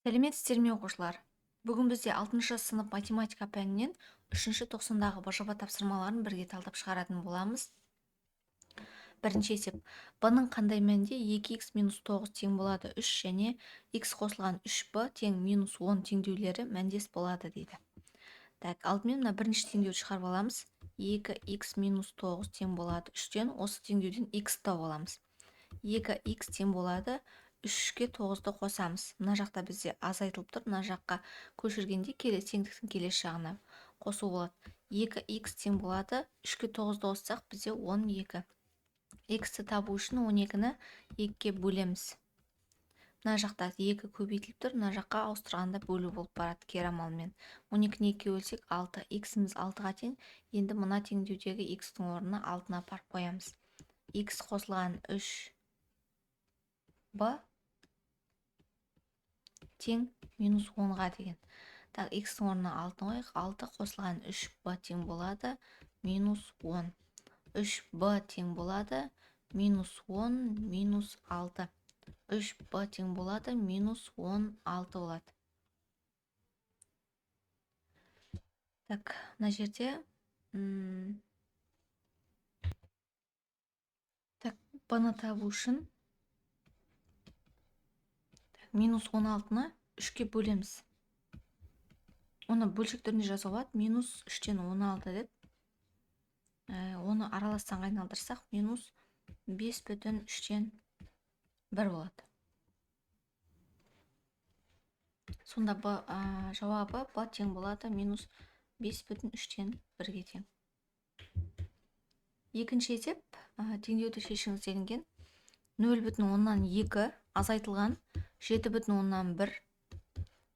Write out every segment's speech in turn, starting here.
Сәлеметсіздер ме оқушылар? Бүгін бізде 6 сынып математика пәнінен 3-ші тоқсандағы БЖБ тапсырмаларын бірге талдап шығаратын боламыз. Бірінші есеп. Б-ның қандай мәнде 2х минус 9 тең болады 3 және х қосылған 3b тең минус 10 теңдеулері мәндес болады дейді. Так, алдымен мына бірінші теңдеуді шығарып аламыз. 2х минус 9 тең болады 3-тен, осы теңдеуден х тауып аламыз. 2х тең болады 3-ке 9-ды қосамыз. Мына жақта бізде азайтылып тұр, мына жаққа көшіргенде теңдіктің келесі жағына қосу болады. 2х тең болады 3-ке 9-ды қоссақ бізде 12. Х-ті табу үшін 12-ні 2-ке бөлеміз. Мына жақта 2 көбейтіліп тұр, мына жаққа ауыстырғанда бөлу болып барады кері амалмен. 12-ні 2-ке бөлсек 6, х-іміз 6-ға тең. Енді мына теңдеудегі х-тің орнына 6-ны апарып қоямыз. Х қосылған 3 b тең минус 10-ға деген. Так, х-тің орнына 6 қойық. 6 қосылған 3b тең болады минус 10. 3b тең болады минус 10 минус 6. 3b тең болады минус 16 болады. Так, мына жерде так, b-ны табу үшін минус 16-ны 3-ке бөлеміз. Оны бөлшек түрінде жазуға болады. Минус 3-тен 16 деп. Оны араластан айналдырсақ, минус 5,3-тен 1 болады. Сонда жауабы b тең болады минус 5,3-тен 1-ге тең. Екінші есеп, теңдеуді шешіңіз делінген. 0,2 азайтылған 7,1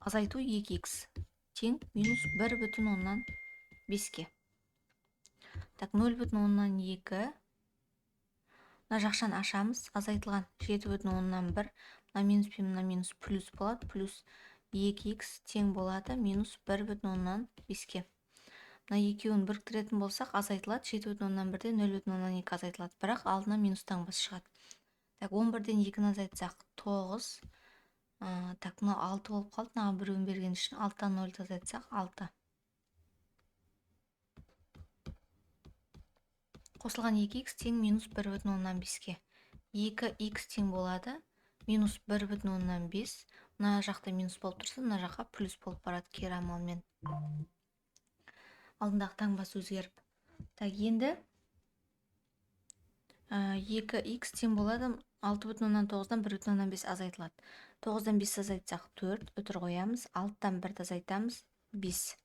азайту 2х тең минус 1,5-ке. Так, 0,2 мына жақшаны ашамыз, азайтылған 7,1, мына минус пен мына минус плюс болады, плюс 2х тең болады минус 1,5-ке. Мына екеуін біріктіретін болсақ, азайтылады, 7,1-ден 0,2 азайтылады, бірақ алдына минус таңбасы шығады. Так, 11-ден 2-ні азайтсақ 9. Так, мына 6 болып қалды, мына біреуін берген үшін 6-тан 0-ді азайтсақ 6. Қосылған 2х тең минус 1,5-ке. 2х тең болады минус 1,5. Мына жақта минус болып тұрса, мына жаққа плюс болып барады кері амалмен. Алдындағы таңбасы өзгеріп. Так, енді 2х тең болады 6,9-дан 1,5 азайтылады. 9-дан 5 азайтсақ 4, үтір қоямыз. 6-дан 1 азайтамыз 5.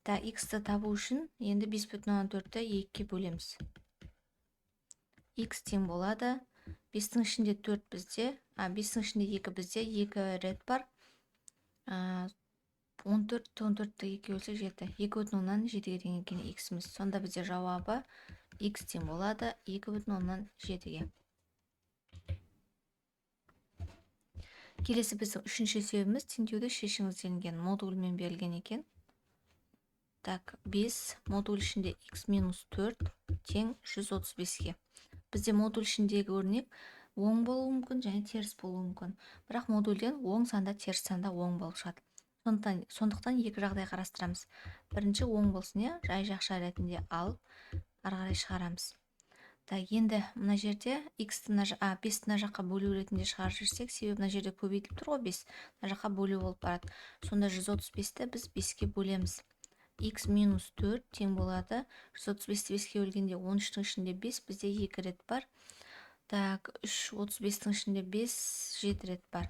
Так, х-ті табу үшін енді 5,4-ті 2-ке бөлеміз. Х тең болады 5-тің ішінде 4 бізде, 5-тің ішінде 2 бізде, 2 рет бар. 14-ті 2-ке бөлсек 7. 2,7-ге тең екен х-іміз. Сонда бізде жауабы х тең болады 2,7-ге. Келесі біздің үшінші себебіміз теңдеуді шешіңіз делінген, модульмен берілген екен. Так, 5 модуль ішінде х минус 4 тең 135-ге. Бізде модуль ішіндегі өрнек оң болуы мүмкін және теріс болуы мүмкін. Бірақ модульден оң санда, теріс санда оң болып шығады. Сондықтан екі жағдай қарастырамыз. Бірінші оң болсын, жай жақша ретінде алып, ары қарай шығарамыз. Так, енді мына жерде 5-ті мына жаққа бөлу ретінде шығарып жүрсек, себебі мына жерде көбейтіліп тұр ғой 5, мына жаққа бөлу болып барады. Сонда 135-ті біз 5-ке бөлеміз. Х минус 4 тең болады. 135-ті 5-ке бөлгенде 13-тің ішінде 5, бізде 2 рет бар. Так, 35-тің ішінде 5, 7 рет бар.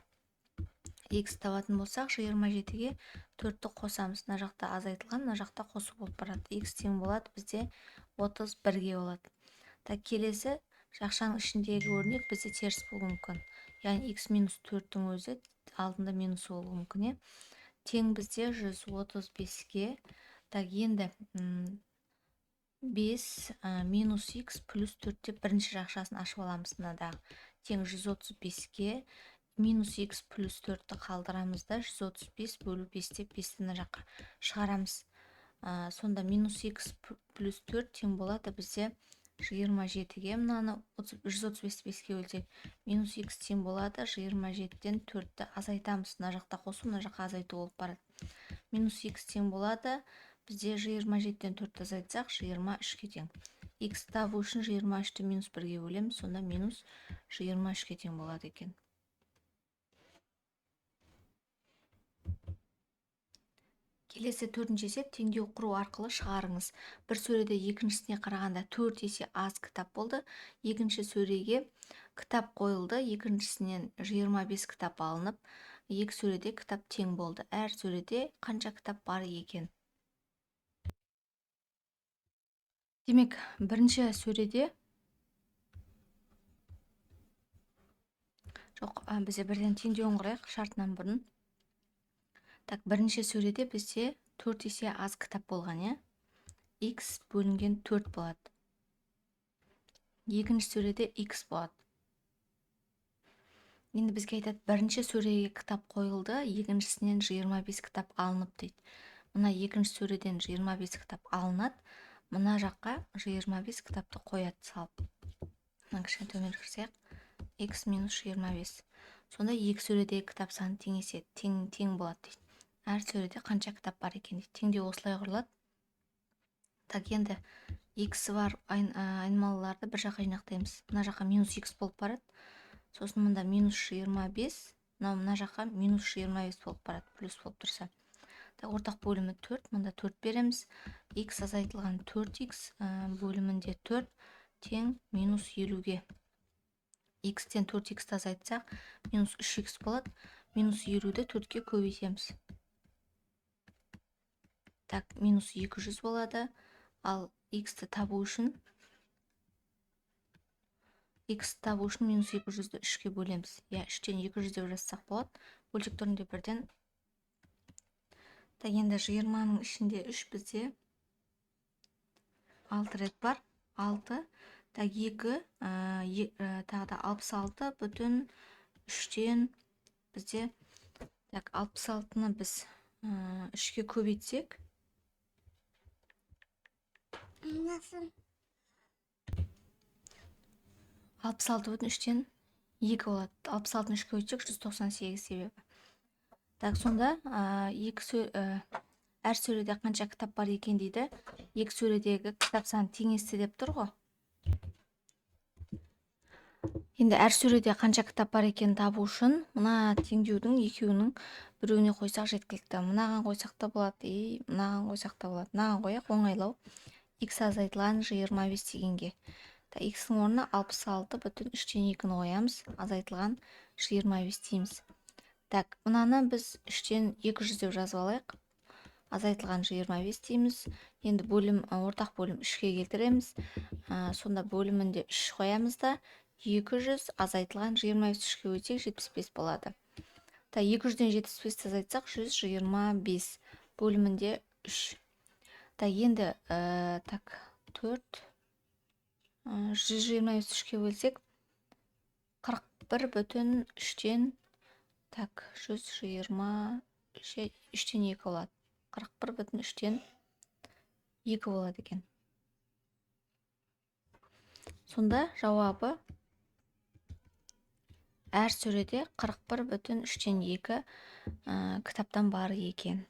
Х табатын болсақ, 27-ге 4-ті қосамыз. Мына жақта азайтылған, мына жақта қосу болып барады. Х тең болады, бізде 31-ге болады. Так, келесі жақшаның ішіндегі өрнек бізде теріс болуы мүмкін. Яғни х минус 4-тің өзі алдында минус болуы мүмкін. Тең бізде 135-ге. Так, енді 5 минус х плюс 4 деп бірінші жақшасын ашып аламыз. Мынадағы тең 135-ге. Минус х плюс 4-ті қалдырамыз да 135 бөлу 5 деп 5-ті мына жаққа шығарамыз. Сонда минус х плюс 4 тең болады бізде 27-ге мынаны 135-ке бөлсек минус x тең болады. 27-ден 4-ті азайтамыз. Мына жақта қосу, мына жаққа азайту болып барады. Минус x тең болады. Бізде 27-ден 4-ті азайтсақ 23-ке тең. X табу үшін 23-ті минус 1-ге бөлеміз, сонда минус 23-ке тең болады екен. Келесі төртінші есеп теңдеу құру арқылы шығарыңыз. Бір сөреде екіншісіне қарағанда 4 есе аз кітап болды. Екінші сөреге кітап қойылды. Екіншісінен 25 кітап алынып, екі сөреде кітап тең болды. Әр сөреде қанша кітап бар екен? Демек, бірінші сөреде бізде бірден теңдеуін құрайық шартынан бұрын. Так, бірінші сөреде бізде 4 есе аз кітап болған, е? X бөлінген 4 болады. Екінші сөреде X болады. Енді бізге айтады, бірінші сөреге кітап қойылды, екіншісінен 25 кітап алынып дейді. Мына екінші сөреден 25 кітап алынады, мына жаққа 25 кітапты қояды салып. Мына кішкене төмен кірсек, X минус 25. Сонда екі сөредегі кітап саны тең болады дейді. Әр сөреде қанша кітап бар екен дейді. Теңдеу осылай құрылады. Так, енді X бар айнымалыларды бір жаққа жинақтаймыз. Мына жаққа минус X болып барады. Сосын мұнда минус 25, мына жаққа минус 25 болып барады, плюс болып тұрса. Ортақ бөлімі 4, мұнда 4 береміз. X азайтылған 4X бөлімінде 4 тең минус 50-ге. X-тен 4X-ті азайтсақ, минус 3X болады. Минус 50-ді 4-ке көбейтеміз. Так, минус 200 болады. Ал X-ті табу үшін минус 200-ді 3-ке бөлеміз. 3-тен 200 деп жазсақ болады. Бөлшек түрінде бірден. Так, енді 20-ның ішінде 3 бізде 6 рет бар. 6. Так, 2 тағы да 66 бүтін 3-тен бізде 66-ны біз 3-ке көбейтсек. 66 бүтін 3-тен 2 болады. 66-ны 3-ке көбейтсек 198 себебі. Так, сонда әр сөреде қанша кітап бар екен дейді. Екі сөредегі кітап саны теңесті деп тұр ғой. Енді әр сөреде қанша кітап бар екен табу үшін мына теңдеудің екеуінің біреуіне қойсақ жеткілікті. Мынаған қойсақ та болады, мынаған қойсақ та болады. Мынаған қояқ, оңайлау. X азайтылған 25 дегенге. X-ның орнына 66 бүтін 3-тен 2-ні қоямыз. Азайтылған 25 дейміз. Так, мынаны біз 3-тен 200 деп жазып алайық. Азайтылған 25 дейміз. Енді ортақ бөлім 3-ке келтіреміз. Сонда бөлімінде 3 қоямыз да 200 азайтылған 25 3-ке өтсек 75 болады. 200-ден 75 азайтсақ 125 бөлімінде 3. Енді 4 125 3-ке бөлсек 41 бүтін 3-тен 120 3-тен 2 болады. 41 бүтін 3-тен 2 болады екен. Сонда жауабы әр сөреде 41 бүтін 3-тен 2 кітаптан бар екен.